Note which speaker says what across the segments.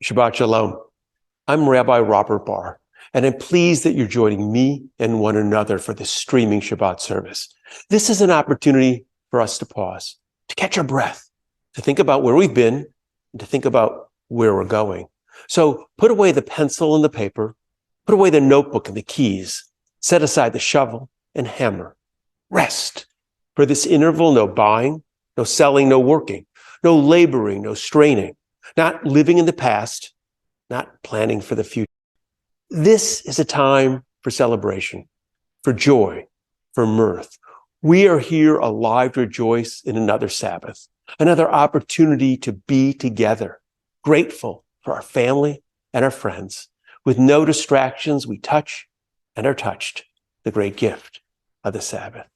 Speaker 1: Shabbat Shalom. I'm Rabbi Robert Barr, and I'm pleased that you're joining me and one another for this streaming Shabbat service. This is an opportunity for us to pause, to catch our breath, to think about where we've been, and to think about where we're going. So put away the pencil and the paper, put away the notebook and the keys, set aside the shovel and hammer. Rest. For this interval, no buying, no selling, no working, no laboring, no straining, not living in the past, not planning for the future. This is a time for celebration, for joy, for mirth. We are here alive to rejoice in another Sabbath, another opportunity to be together, grateful for our family and our friends. With no distractions, we touch and are touched, the great gift of the Sabbath.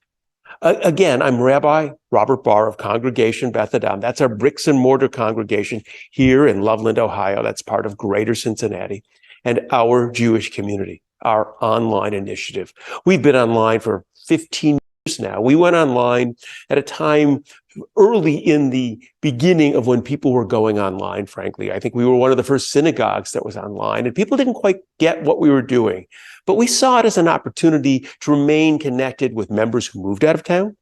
Speaker 1: Again, I'm Rabbi Robert Barr of Congregation Beth Adam. That's our bricks and mortar congregation here in Loveland, Ohio. That's part of Greater Cincinnati, and our Jewish community, our online initiative. We've been online for 15 years now. We went online at a time early in the beginning of when people were going online, frankly. I think we were one of the first synagogues that was online, and people didn't quite get what we were doing. But we saw it as an opportunity to remain connected with members who moved out of town,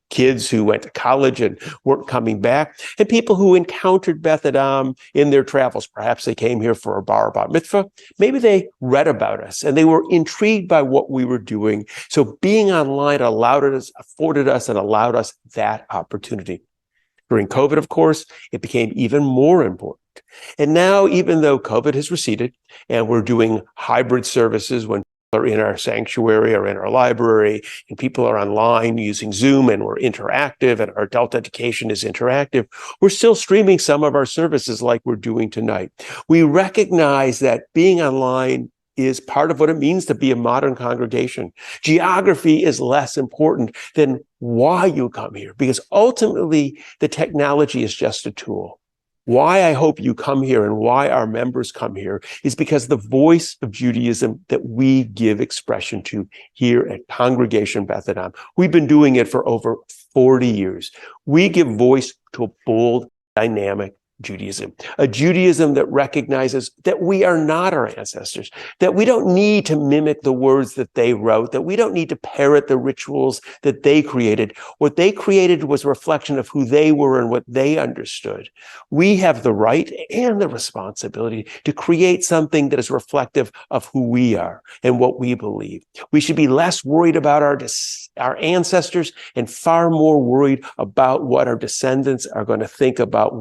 Speaker 1: kids who went to college and weren't coming back, and people who encountered Beth Adam in their travels. Perhaps they came here for a bar bat mitzvah. Maybe they read about us and they were intrigued by what we were doing. So being online afforded us and allowed us that opportunity. During COVID, of course, it became even more important. And now, even though COVID has receded and we're doing hybrid services when people are in our sanctuary or in our library and people are online using Zoom and we're interactive and our adult education is interactive, we're still streaming some of our services like we're doing tonight. We recognize that being online is part of what it means to be a modern congregation. Geography is less important than why you come here, because ultimately the technology is just a tool. Why I hope you come here and why our members come here is because the voice of Judaism that we give expression to here at Congregation Beth Adam. We've been doing it for over 40 years. We give voice to a bold, dynamic Judaism, a Judaism that recognizes that we are not our ancestors, that we don't need to mimic the words that they wrote, that we don't need to parrot the rituals that they created. What they created was a reflection of who they were and what they understood. We have the right and the responsibility to create something that is reflective of who we are and what we believe. We should be less worried about our ancestors and far more worried about what our descendants are going to think about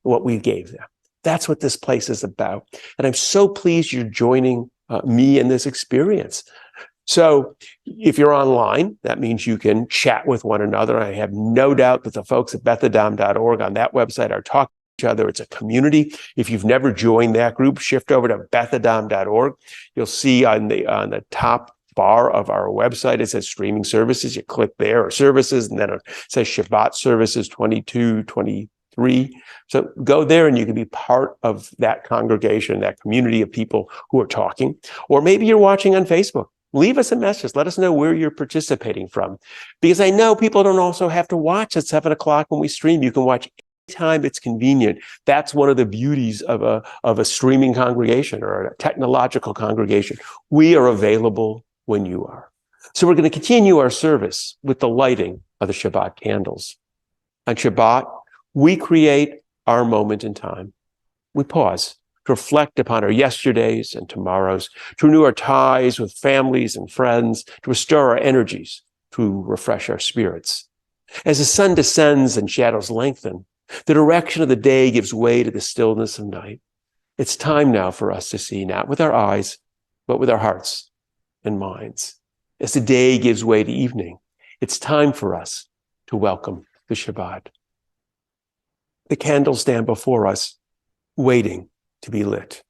Speaker 1: what we gave them. That's what this place is about. And I'm so pleased you're joining me in this experience. So if you're online, that means you can chat with one another. I have no doubt that the folks at bethadam.org on that website are talking to each other. It's a community. If you've never joined that group, shift over to bethadam.org. You'll see on the top bar of our website, it says streaming services. You click there, or services, and then it says Shabbat services 22-23. So go there and you can be part of that congregation, that community of people who are talking. Or maybe you're watching on Facebook. Leave us a message. Let us know where you're participating from. Because I know people don't also have to watch at 7 o'clock when we stream. You can watch anytime it's convenient. That's one of the beauties of a streaming congregation or a technological congregation. We are available when you are. So we're going to continue our service with the lighting of the Shabbat candles. On Shabbat, we create our moment in time. We pause to reflect upon our yesterdays and tomorrows, to renew our ties with families and friends, to restore our energies, to refresh our spirits. As the sun descends and shadows lengthen, the direction of the day gives way to the stillness of night. It's time now for us to see, not with our eyes, but with our hearts and minds. As the day gives way to evening, it's time for us to welcome the Shabbat. The candles stand before us, waiting to be lit.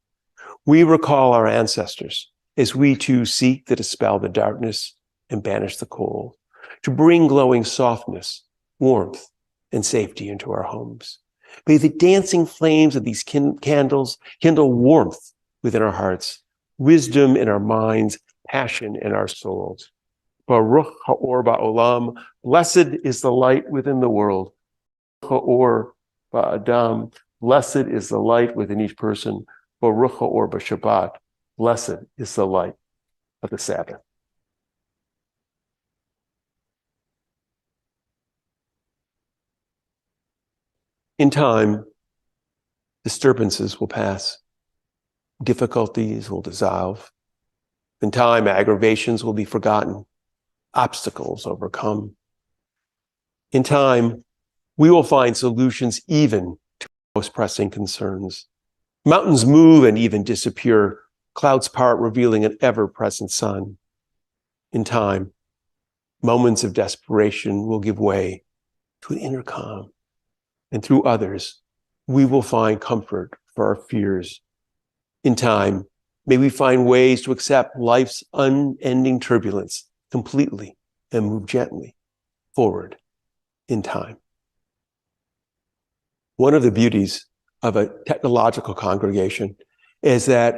Speaker 1: We recall our ancestors as we too seek to dispel the darkness and banish the cold, to bring glowing softness, warmth, and safety into our homes. May the dancing flames of these candles kindle warmth within our hearts, wisdom in our minds, passion in our souls. Baruch ha'or ba'olam, blessed is the light within the world. Ha'or ba'adam, Blessed is the light within each person. Baruch or b'Shabbat. Blessed is the light of the Sabbath. In time, disturbances will pass. Difficulties will dissolve. In time, aggravations will be forgotten. Obstacles overcome. In time, we will find solutions even to most pressing concerns. Mountains move and even disappear. Clouds part, revealing an ever-present sun. In time, moments of desperation will give way to an inner calm. And through others, we will find comfort for our fears. In time, may we find ways to accept life's unending turbulence completely and move gently forward in time. One of the beauties of a technological congregation is that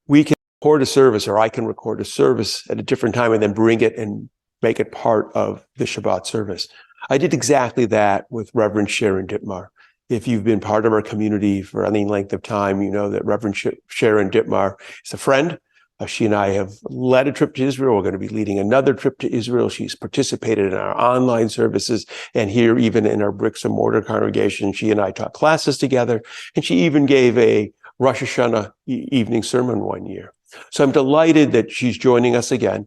Speaker 1: we can record a service, or I can record a service at a different time and then bring it and make it part of the Shabbat service. I did exactly that with Reverend Sharon Dittmar. If you've been part of our community for any length of time, you know that Reverend Sharon Dittmar is a friend. She and I have led a trip to Israel. We're going to be leading another trip to Israel. She's participated in our online services, and here, even in our bricks and mortar congregation, she and I taught classes together, and she even gave a Rosh Hashanah evening sermon one year. So I'm delighted that she's joining us again.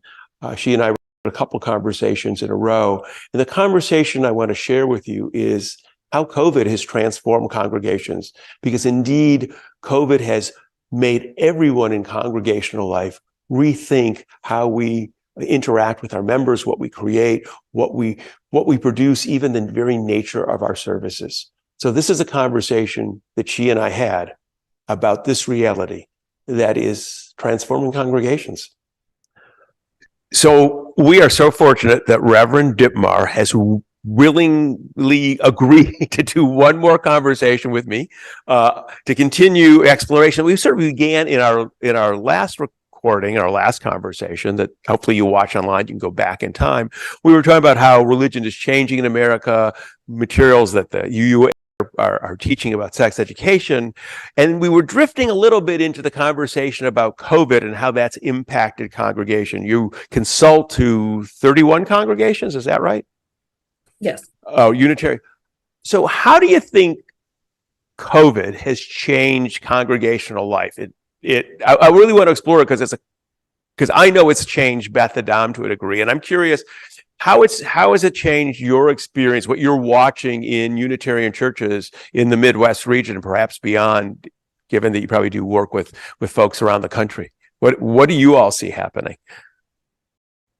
Speaker 1: She and I had a couple conversations in a row, and the conversation I want to share with you is how COVID has transformed congregations, because indeed, COVID has made everyone in congregational life rethink how we interact with our members, what we create, what we produce, even the very nature of our services. So this is a conversation that she and I had about this reality that is transforming congregations. So we are so fortunate that Reverend Dittmar has willingly agreed to do one more conversation with me to continue exploration. We sort of began in our last recording, our last conversation that hopefully you watch online. You can go back in time. We were talking about how religion is changing in America, materials that the UUA are teaching about sex education, and we were drifting a little bit into the conversation about COVID and how that's impacted congregation. You consult to 31 congregations, is that right?
Speaker 2: Yes.
Speaker 1: Oh, Unitary. So how do you think COVID has changed congregational life? I really want to explore it because I know it's changed Beth Adam to a degree, and I'm curious how has it changed your experience, what you're watching in Unitarian churches in the Midwest region and perhaps beyond, given that you probably do work with folks around the country. What do you all see happening?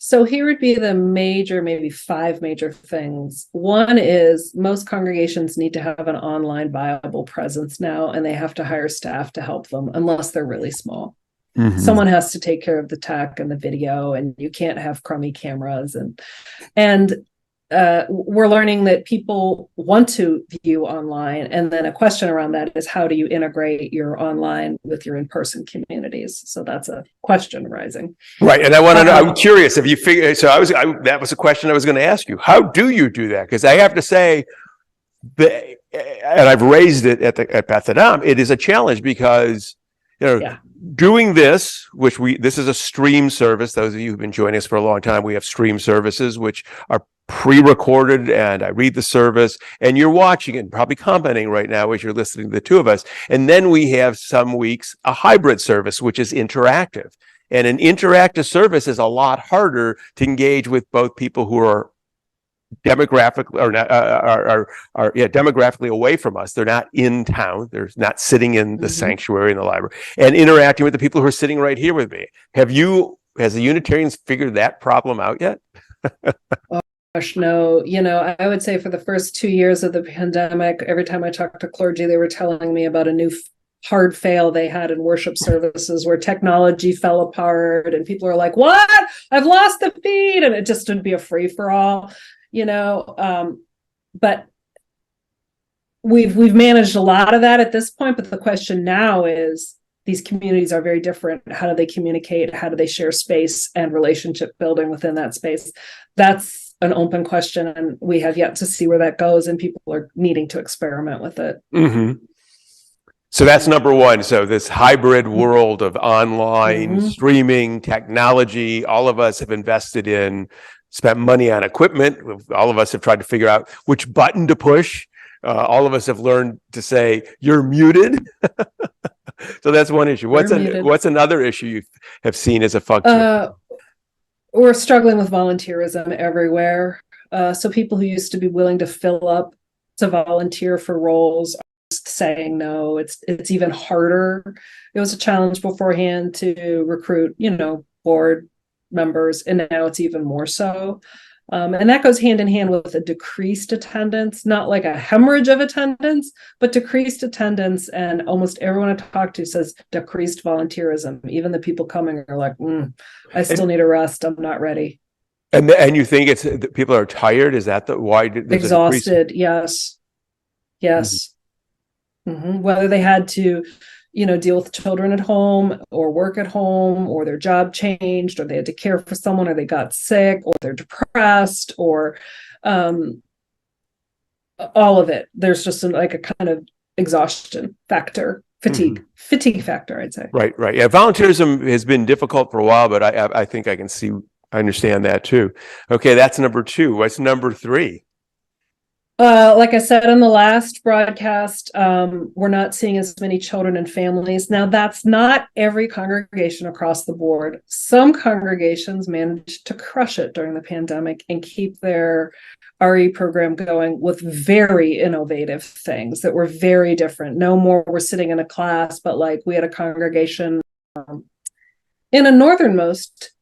Speaker 2: So here would be the maybe 5 major things. One is most congregations need to have an online viable presence now, and they have to hire staff to help them unless they're really small. Mm-hmm. Someone has to take care of the tech and the video, and you can't have crummy cameras. And we're learning that people want to view online. And then a question around that is, how do you integrate your online with your in-person communities? So that's a question rising. Right. And I want to know,
Speaker 1: I'm curious if you figure, so that was a question I was going to ask you. How do you do that? Because I have to say, and I've raised it at Beth Adam, it is a challenge because, doing this, this is a stream service. Those of you who've been joining us for a long time, we have stream services, which are pre-recorded, and I read the service, and you're watching it, probably commenting right now as you're listening to the two of us. And then we have some weeks a hybrid service, which is interactive. And an interactive service is a lot harder to engage with both people who are demographically away from us. They're not in town. They're not sitting in the sanctuary in the library, and interacting with the people who are sitting right here with me. Has the Unitarians figured that problem out yet?
Speaker 2: Gosh, no. I would say for the first 2 years of the pandemic, every time I talked to clergy, they were telling me about a new hard fail they had in worship services where technology fell apart, and people are like, "What? I've lost the feed," and it just would be a free for all. But we've managed a lot of that at this point. But the question now is, these communities are very different. How do they communicate? How do they share space and relationship building within that space? That's an open question, and we have yet to see where that goes, and people are needing to experiment with it.
Speaker 1: Mm-hmm. So that's number one. So this hybrid world of online streaming technology, all of us have invested in, spent money on equipment. All of us have tried to figure out which button to push. All of us have learned to say, "You're muted." So that's one issue. What's another issue you have seen as a function?
Speaker 2: We're struggling with volunteerism everywhere. So people who used to be willing to fill up to volunteer for roles are just saying no. It's even harder. It was a challenge beforehand to recruit, board members, and now it's even more so. And that goes hand in hand with a decreased attendance, not like a hemorrhage of attendance, but decreased attendance. And almost everyone I talk to says decreased volunteerism. Even the people coming are like, I still need a rest. I'm not ready.
Speaker 1: And you think it's that people are tired? Is that why?
Speaker 2: Exhausted? Yes. Whether they had to deal with children at home or work at home, or their job changed, or they had to care for someone, or they got sick, or they're depressed, or all of it. There's just a kind of exhaustion factor, fatigue factor, I'd say.
Speaker 1: Right. Yeah. Volunteerism has been difficult for a while, but I think I understand that too. Okay. That's number two. What's number three?
Speaker 2: Like I said in the last broadcast, we're not seeing as many children and families. Now, that's not every congregation across the board. Some congregations managed to crush it during the pandemic and keep their RE program going with very innovative things that were very different. No more we're sitting in a class, but we had a congregation in a northernmost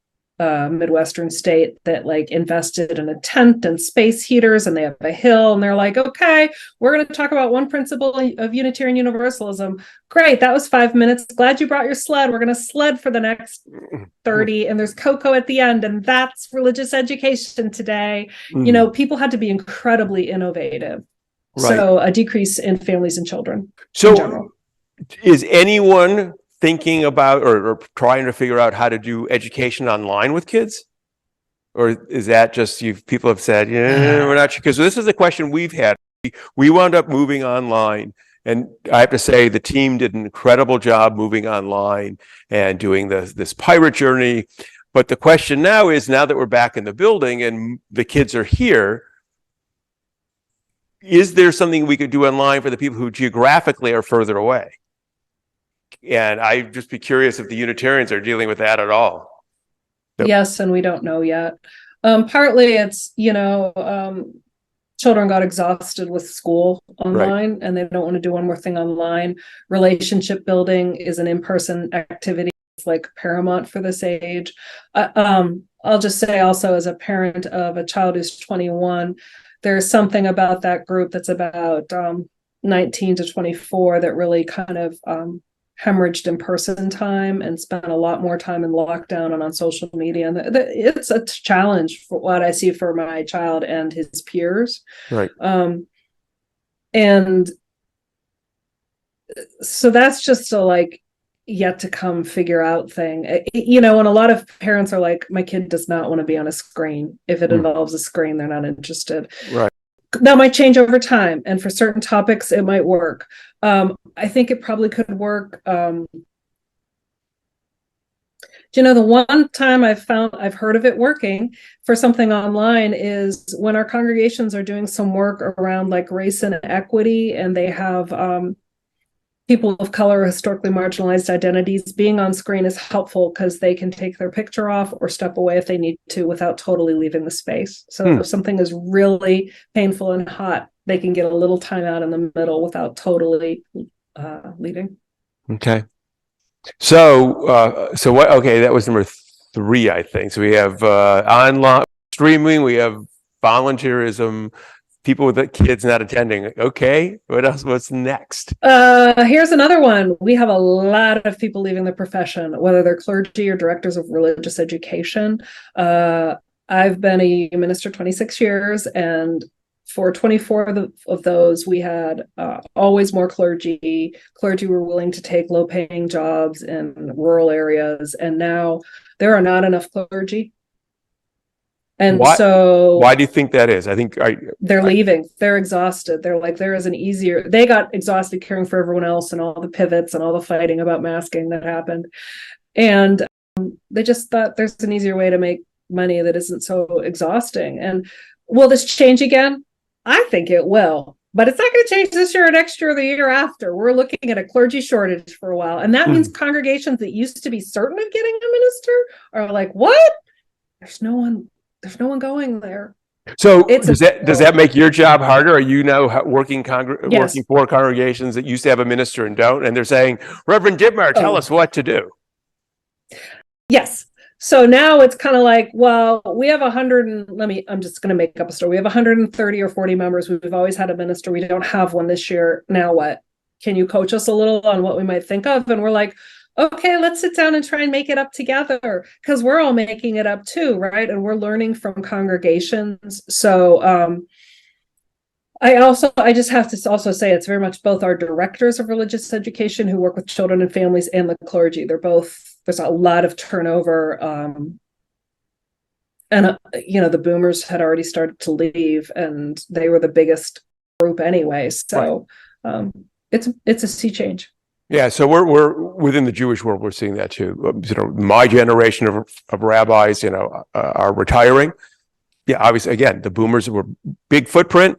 Speaker 2: Midwestern state that invested in a tent and space heaters, and they have a hill, and they're like, okay, we're going to talk about one principle of Unitarian Universalism. Great, that was 5 minutes. Glad you brought your sled. We're going to sled for the next 30, and there's cocoa at the end, and that's religious education today. People had to be incredibly innovative. Right. So a decrease in families and children in general.
Speaker 1: Is anyone thinking about or trying to figure out how to do education online with kids? Or is that just people have said, we're not sure? Because this is a question we've had. We wound up moving online, and I have to say the team did an incredible job moving online and doing this pirate journey. But the question now is, now that we're back in the building and the kids are here, is there something we could do online for the people who geographically are further away? And I'd just be curious if the Unitarians are dealing with that at all.
Speaker 2: Yes, and we don't know yet. Partly it's, children got exhausted with school online, right, and they don't want to do one more thing online. Relationship building is an in-person activity. It's paramount for this age. I'll just say also, as a parent of a child who's 21, there's something about that group that's about 19 to 24 that really kind of hemorrhaged in-person time and spent a lot more time in lockdown and on social media. And it's a challenge for what I see for my child and his peers.
Speaker 1: Right.
Speaker 2: And so that's just a yet to come figure out thing. And a lot of parents are like, my kid does not want to be on a screen. If it involves a screen, they're not interested.
Speaker 1: Right. That
Speaker 2: might change over time, and for certain topics it might work. I think it probably could work. The one time I've heard of it working for something online is when our congregations are doing some work around race and equity, and they have people of color, historically marginalized identities. Being on screen is helpful because they can take their picture off or step away if they need to without totally leaving the space. So if something is really painful and hot, they can get a little time out in the middle without totally leaving.
Speaker 1: Okay. So what? Okay, that was number three, I think. So we have online streaming, we have volunteerism, people with the kids not attending. Okay, what else? What's next?
Speaker 2: Here's another one. We have a lot of people leaving the profession, whether they're clergy or directors of religious education. I've been a minister 26 years, and for 24 of those, we had always more clergy. Clergy were willing to take low-paying jobs in rural areas, and now there are not enough clergy. And
Speaker 1: Why?
Speaker 2: so
Speaker 1: Why do you think that is? I think
Speaker 2: they're leaving. They're exhausted. They're like, there is an easier, they got exhausted caring for everyone else and all the pivots and all the fighting about masking that happened. And they just thought there's an easier way to make money that isn't so exhausting. And will this change again? I think it will, but it's not going to change this year or next year or the year after. We're looking at a clergy shortage for a while. And that means congregations that used to be certain of getting a minister are like, what? There's no one going there.
Speaker 1: So does that make your job harder? Are you now working for congregations that used to have a minister and don't, and they're saying, Reverend Dittmar, tell us what to do?
Speaker 2: Yes. So now it's kind of like, well, we have 100 and I'm just going to make up a story. We have 130 or 40 members. We've always had a minister. We don't have one this year. Now what? Can you coach us a little on what we might think of? And we're like, okay, let's sit down and try and make it up together, because we're all making it up too, right? And we're learning from congregations. So I just have to also say it's very much both our directors of religious education who work with children and families and the clergy. There's a lot of turnover. And the boomers had already started to leave, and they were the biggest group anyway. So it's a sea change.
Speaker 1: Yeah, so we're within the Jewish world. We're seeing that too. My generation of rabbis, are retiring. Yeah, obviously, again, the boomers were big footprint,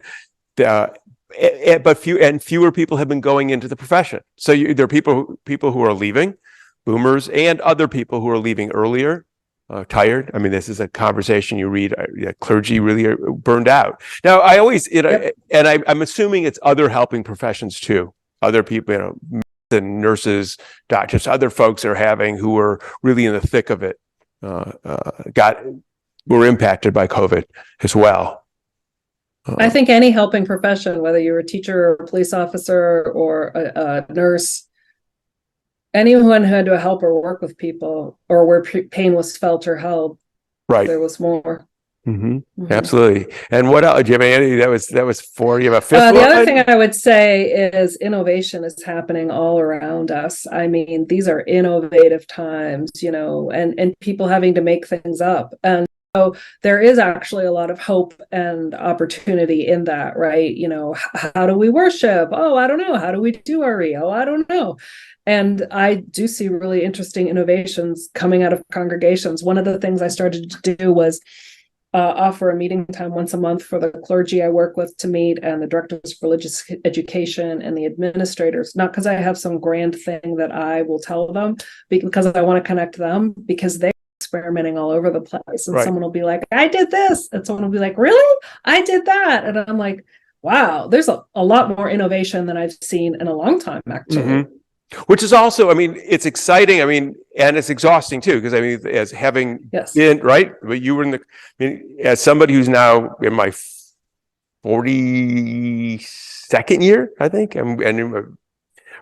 Speaker 1: but fewer people have been going into the profession. So there are people who are leaving, boomers, and other people who are leaving earlier, tired. I mean, this is a conversation you read. Clergy really are burned out. Now, I always, and I'm assuming it's other helping professions too. Other people, and nurses, doctors, other folks who are really in the thick of it, were impacted by COVID as well.
Speaker 2: I think any helping profession, whether you're a teacher or a police officer or a nurse, anyone who had to help or work with people, or where pain was felt or held, right, there was more.
Speaker 1: Absolutely. And what else? Do you have any? That was 4. You have a fifth.
Speaker 2: The other thing I would say is innovation is happening all around us. I mean, these are innovative times, and people having to make things up. And so there is actually a lot of hope and opportunity in that, right? How do we worship? Oh, I don't know. How do we do RE? Oh, I don't know. And I do see really interesting innovations coming out of congregations. One of the things I started to do was offer a meeting time once a month for the clergy I work with to meet, and the directors of religious education and the administrators, not because I have some grand thing that I will tell them, because I want to connect them, because they're experimenting all over the place. And someone will be like, I did this. And someone will be like, really? I did that. And I'm like, wow, there's a lot more innovation than I've seen in a long time, actually.
Speaker 1: Which is also, I mean, it's exciting. I mean, and it's exhausting too, because I mean, as having been right, but you were as somebody who's now in my 42nd year, I think, and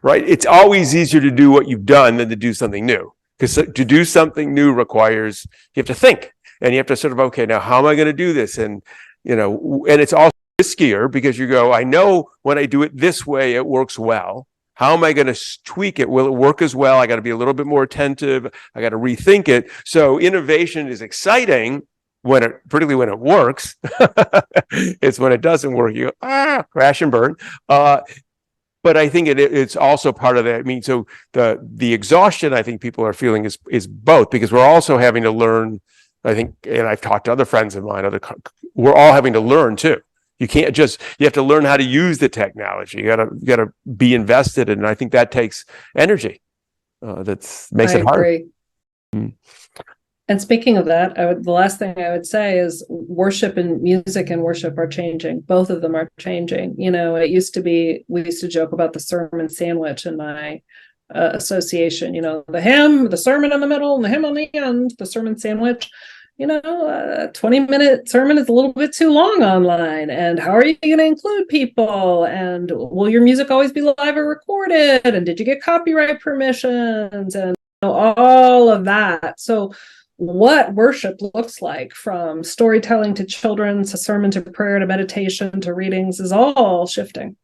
Speaker 1: right, it's always easier to do what you've done than to do something new, because to do something new requires you have to think, and you have to sort of, okay, now how am I going to do this, and and it's also riskier because you go, I know when I do it this way, it works well. How am I going to tweak it? Will it work as well? I got to be a little bit more attentive. I got to rethink it. So innovation is exciting particularly when it works. It's when it doesn't work, you go, crash and burn. But I think it's also part of that. I mean, so the exhaustion I think people are feeling is both, because we're also having to learn, I think, and I've talked to other friends of mine, we're all having to learn too. You have to learn how to use the technology. You gotta be invested in it. And I think that takes energy. Makes it hard. Agree.
Speaker 2: And speaking of that, the last thing I would say is worship and music and worship are changing. Both of them are changing. It used to be, we used to joke about the sermon sandwich in my association, the hymn, the sermon in the middle, and the hymn on the end, the sermon sandwich. A 20-minute sermon is a little bit too long online. And how are you going to include people? And will your music always be live or recorded? And did you get copyright permissions? And all of that. So what worship looks like, from storytelling to children to sermon to prayer to meditation to readings, is all shifting.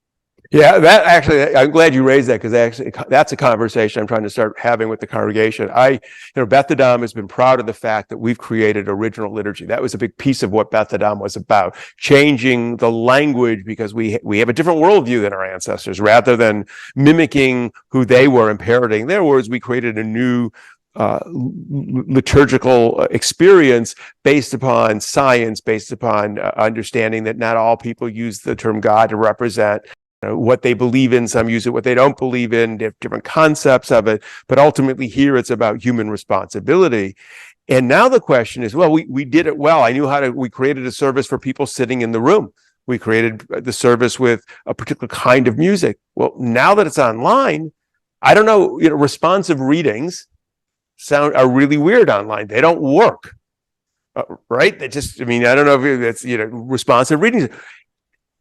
Speaker 1: Yeah, that actually, I'm glad you raised that, because actually that's a conversation I'm trying to start having with the congregation. Beth Adam has been proud of the fact that we've created original liturgy. That was a big piece of what Beth Adam was about, changing the language, because we have a different worldview than our ancestors. Rather than mimicking who they were and parroting their words, we created a new liturgical experience based upon science, based upon understanding that not all people use the term God to represent what they believe in. Some use it what they don't believe in. They have different concepts of it, but ultimately here it's about human responsibility. And now the question is, well, we did it well. We created a service for people sitting in the room. We created the service with a particular kind of music. Well, now that it's online, I don't know, responsive readings are really weird online. They don't work, right? I don't know if it's, responsive readings.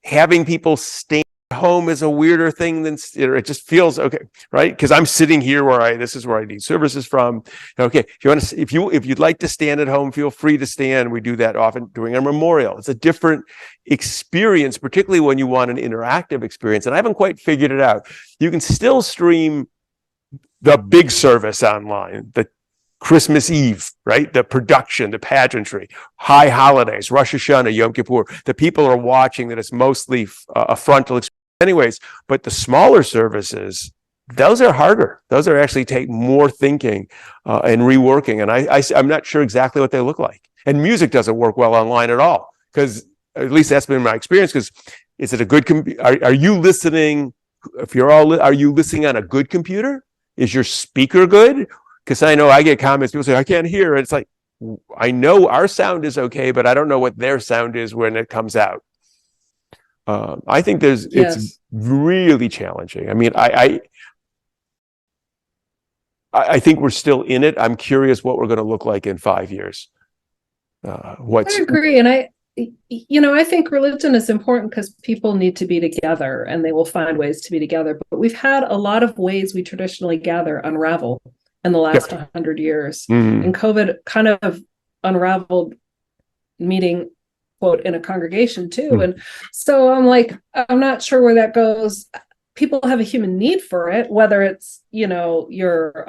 Speaker 1: Having people stand home is a weirder thing than, it just feels okay, right? Because I'm sitting here this is where I need services from. Okay, if you'd like to stand at home, feel free to stand. We do that often during a memorial. It's a different experience, particularly when you want an interactive experience. And I haven't quite figured it out. You can still stream the big service online, the Christmas Eve, right? The production, the pageantry, high holidays, Rosh Hashanah, Yom Kippur, the people are watching that it's mostly a frontal experience anyways, but the smaller services, those are harder. Those are actually take more thinking and reworking. And I'm not sure exactly what they look like. And music doesn't work well online at all, because at least that's been my experience. Because is it a good, are you listening? Are you listening on a good computer? Is your speaker good? Because I know I get comments, people say, I can't hear. It's like, I know our sound is okay, but I don't know what their sound is when it comes out. I think it's really challenging. I think we're still in it. I'm curious what we're going to look like in 5 years.
Speaker 2: I agree. And I think religion is important because people need to be together, and they will find ways to be together. But we've had a lot of ways we traditionally gather unravel in the last 100 years. Mm-hmm. And COVID kind of unraveled meeting, quote, in a congregation too. Mm-hmm. And so I'm not sure where that goes. People have a human need for it, whether it's, your,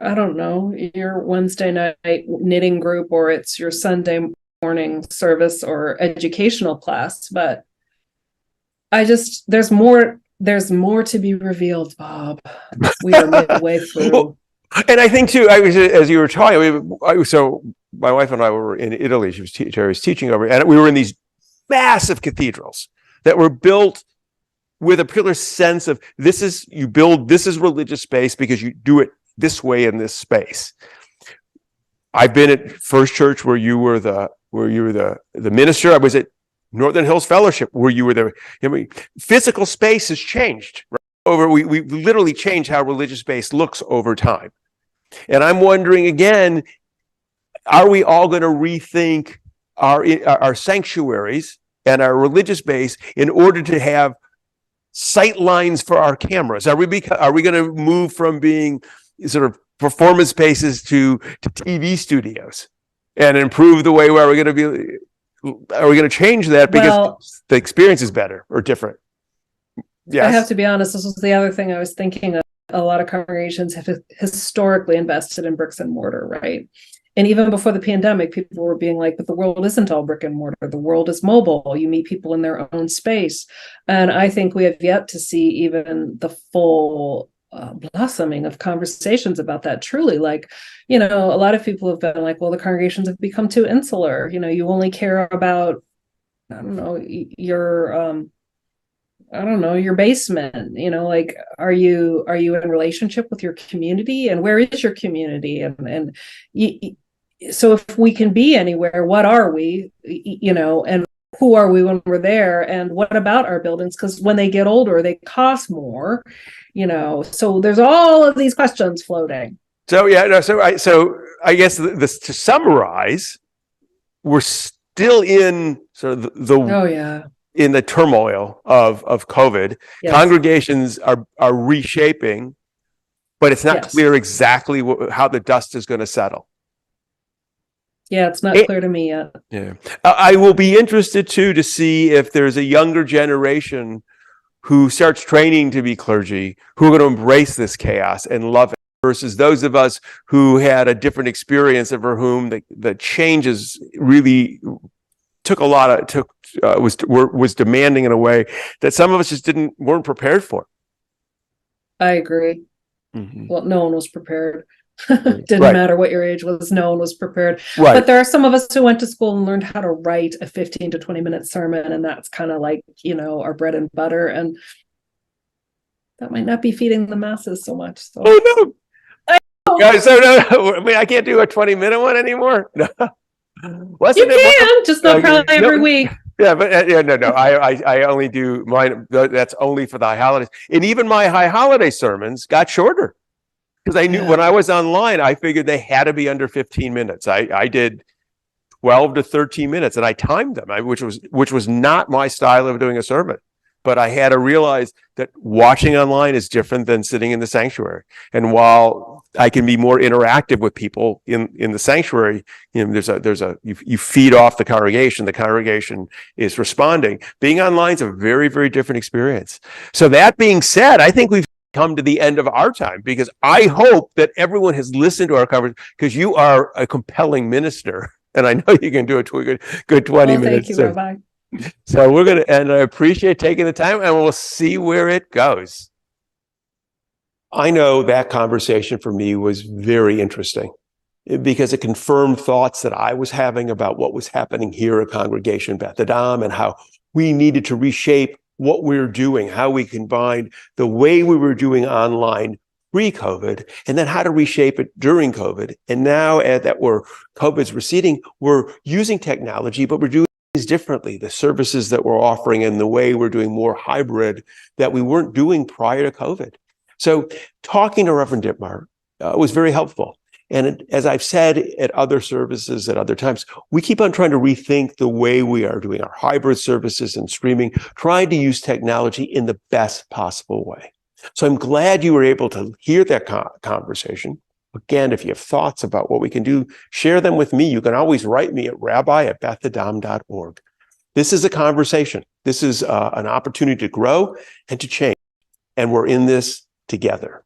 Speaker 2: I don't know, your Wednesday night knitting group, or it's your Sunday morning service or educational class. But there's more to be revealed, Bob. We are midway through.
Speaker 1: And I think too, as you were talking, so my wife and I were in Italy. She was teaching over, and we were in these massive cathedrals that were built with a particular sense of this is religious space because you do it this way in this space. I've been at First Church where you were the minister. I was at Northern Hills Fellowship where you were physical space has changed. Right? We literally changed how religious space looks over time. And I'm wondering again, are we all going to rethink our sanctuaries and our religious base in order to have sight lines for our cameras? Are we going to move from being sort of performance spaces to TV studios and improve the way where we're going to be? Are we going to change that because the experience is better or different? Yes.
Speaker 2: I have to be honest, this was the other thing I was thinking of. A lot of congregations have historically invested in bricks and mortar, right? And even before the pandemic, people were being like, but the world isn't all brick and mortar. The world is mobile. You meet people in their own space. And I think we have yet to see even the full blossoming of conversations about that. Truly, a lot of people have been like, well, the congregations have become too insular. You only care about, I don't know, your basement, are you in relationship with your community, and where is your community? So if we can be anywhere, what are we, and who are we when we're there? And what about our buildings? Because when they get older, they cost more, so there's all of these questions floating.
Speaker 1: So, I guess this, to summarize, we're still in sort of in the turmoil of COVID. Yes. Congregations are reshaping, but it's not clear exactly how the dust is going to settle.
Speaker 2: Yeah, it's not clear to me yet.
Speaker 1: Yeah, I will be interested too to see if there's a younger generation who starts training to be clergy, who are going to embrace this chaos and love it, versus those of us who had a different experience and for whom the changes really took a lot of was demanding in a way that some of us just weren't prepared for.
Speaker 2: I agree.
Speaker 1: Mm-hmm.
Speaker 2: Well, no one was prepared. Didn't
Speaker 1: Right.
Speaker 2: matter what your age was, no one was prepared.
Speaker 1: Right.
Speaker 2: But there are some of us who went to school and learned how to write a 15 to 20 minute sermon, and that's kind of like, our bread and butter, and that might not be feeding the masses so much. So
Speaker 1: Oh no. Guys, so no, I mean, I can't do a 20-minute one anymore. No.
Speaker 2: You can, just not probably every week.
Speaker 1: Yeah, but no. I only do mine. That's only for the high holidays, and even my high holiday sermons got shorter because I knew when I was online, I figured they had to be under 15 minutes. I did 12 to 13 minutes, and I timed them, which was not my style of doing a sermon. But I had to realize that watching online is different than sitting in the sanctuary. And while I can be more interactive with people in the sanctuary, you feed off the congregation. The congregation is responding. Being online is a very, very different experience. So that being said, I think we've come to the end of our time, because I hope that everyone has listened to our conversation, because you are a compelling minister, and I know you can do a good 20 minutes.
Speaker 2: Thank you, Rabbi.
Speaker 1: So we're going to, and I appreciate taking the time, and we'll see where it goes. I know that conversation for me was very interesting because it confirmed thoughts that I was having about what was happening here at Congregation Beth Adam and how we needed to reshape what we're doing, how we combined the way we were doing online pre-COVID, and then how to reshape it during COVID. And now that COVID's receding, we're using technology, but we're doing things differently. The services that we're offering and the way we're doing more hybrid that we weren't doing prior to COVID. So talking to Reverend Dittmar was very helpful. And as I've said at other services at other times, we keep on trying to rethink the way we are doing our hybrid services and streaming, trying to use technology in the best possible way. So I'm glad you were able to hear that conversation. Again, if you have thoughts about what we can do, share them with me. You can always write me at rabbi@bethadam.org. This is a conversation. This is an opportunity to grow and to change. And we're in this together.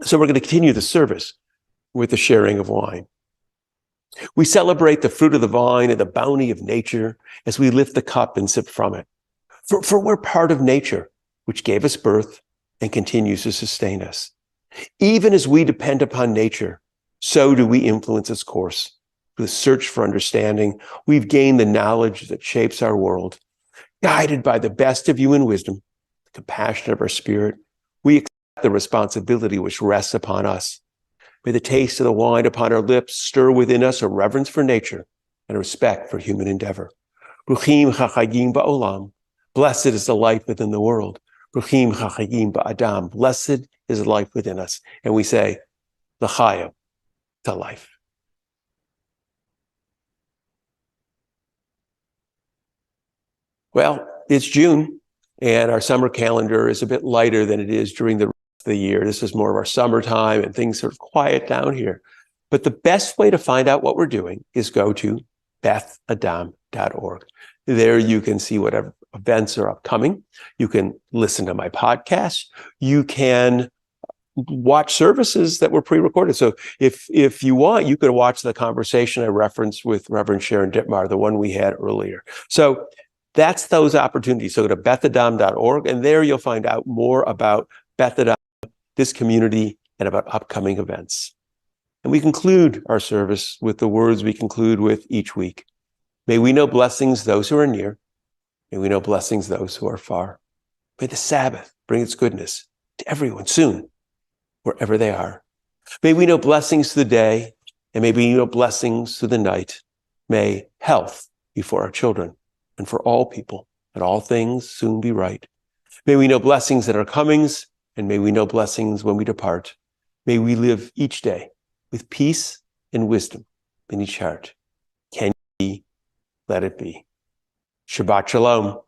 Speaker 1: So we're going to continue the service with the sharing of wine. We celebrate the fruit of the vine and the bounty of nature as we lift the cup and sip from it. For we're part of nature, which gave us birth and continues to sustain us. Even as we depend upon nature, so do we influence its course. Through the search for understanding, we've gained the knowledge that shapes our world. Guided by the best of you in wisdom, the compassion of our spirit, we accept the responsibility which rests upon us. May the taste of the wine upon our lips stir within us a reverence for nature and a respect for human endeavor. Bruchim chachagim ba'olam. Blessed is the life within the world. Bruchim chachagim ba'adam. Blessed is the life within us. And we say, l'chaim, to life. Well, it's June, and our summer calendar is a bit lighter than it is during the rest of the year. This is more of our summertime, and things sort of quiet down here. But the best way to find out what we're doing is go to bethadam.org. There you can see whatever events are upcoming. You can listen to my podcast. You can watch services that were pre-recorded. So if you want, you could watch the conversation I referenced with Reverend Sharon Dittmar, the one we had earlier. So that's those opportunities. So go to bethadam.org, and there you'll find out more about Beth Adam, this community, and about upcoming events. And we conclude our service with the words we conclude with each week. May we know blessings those who are near. May we know blessings those who are far. May the Sabbath bring its goodness to everyone soon, wherever they are. May we know blessings through the day, and may we know blessings through the night. May health be for our children and for all people, and all things soon be right. May we know blessings that are comings, and may we know blessings when we depart. May we live each day with peace and wisdom in each heart. Can ye let it be? Shabbat Shalom.